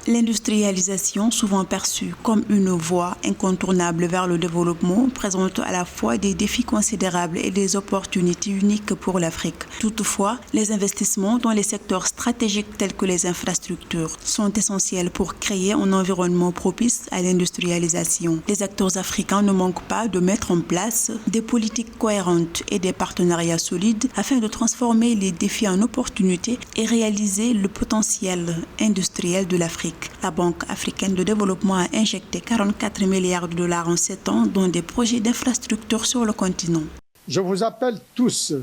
L'industrialisation, souvent perçue comme une voie incontournable vers le développement, présente à la fois des défis considérables et des opportunités uniques pour l'Afrique. Toutefois, les investissements dans les secteurs stratégiques tels que les infrastructures sont essentiels pour créer un environnement propice à l'industrialisation. Les acteurs africains ne manquent pas de mettre en place des politiques cohérentes et des partenariats solides afin de transformer les défis en opportunités et réaliser le potentiel industriel de l'Afrique. La Banque africaine de développement a injecté 44 milliards de dollars en 7 ans dans des projets d'infrastructures sur le continent. Je vous appelle tous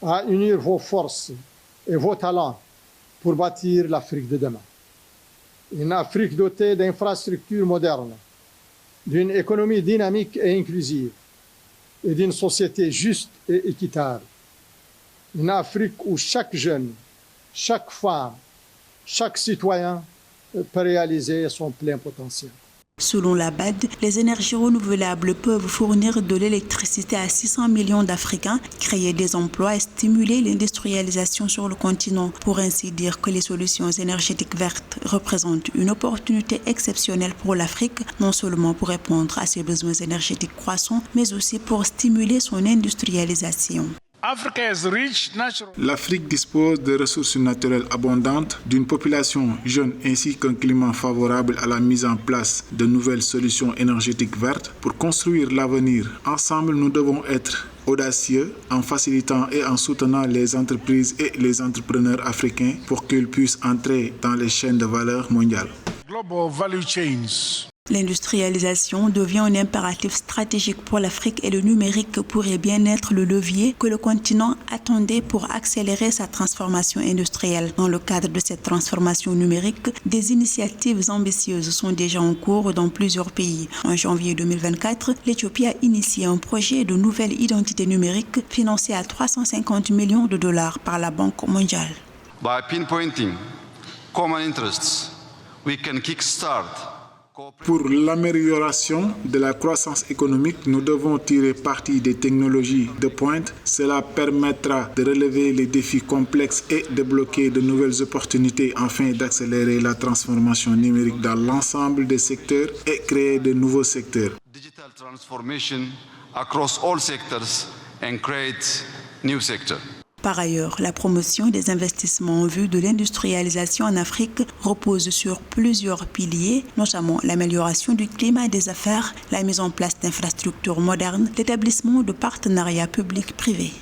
à unir vos forces et vos talents pour bâtir l'Afrique de demain. Une Afrique dotée d'infrastructures modernes, d'une économie dynamique et inclusive et d'une société juste et équitable. Une Afrique où chaque jeune, chaque femme, chaque citoyen peut réaliser son plein potentiel. Selon la BAD, les énergies renouvelables peuvent fournir de l'électricité à 600 millions d'Africains, créer des emplois et stimuler l'industrialisation sur le continent. Pour ainsi dire que les solutions énergétiques vertes représentent une opportunité exceptionnelle pour l'Afrique, non seulement pour répondre à ses besoins énergétiques croissants, mais aussi pour stimuler son industrialisation. L'Afrique dispose de ressources naturelles abondantes, d'une population jeune ainsi qu'un climat favorable à la mise en place de nouvelles solutions énergétiques vertes. Pour construire l'avenir, ensemble, nous devons être audacieux en facilitant et en soutenant les entreprises et les entrepreneurs africains pour qu'ils puissent entrer dans les chaînes de valeur mondiales. L'industrialisation devient un impératif stratégique pour l'Afrique et le numérique pourrait bien être le levier que le continent attendait pour accélérer sa transformation industrielle. Dans le cadre de cette transformation numérique, des initiatives ambitieuses sont déjà en cours dans plusieurs pays. En janvier 2024, l'Éthiopie a initié un projet de nouvelle identité numérique financé à 350 millions de dollars par la Banque mondiale. By pinpointing common interests, we can kickstart. Pour l'amélioration de la croissance économique, nous devons tirer parti des technologies de pointe. Cela permettra de relever les défis complexes et débloquer de nouvelles opportunités afin d'accélérer la transformation numérique dans l'ensemble des secteurs et créer de nouveaux secteurs. Digital transformation across all sectors and create new sectors. Par ailleurs, la promotion des investissements en vue de l'industrialisation en Afrique repose sur plusieurs piliers, notamment l'amélioration du climat des affaires, la mise en place d'infrastructures modernes, l'établissement de partenariats publics-privés.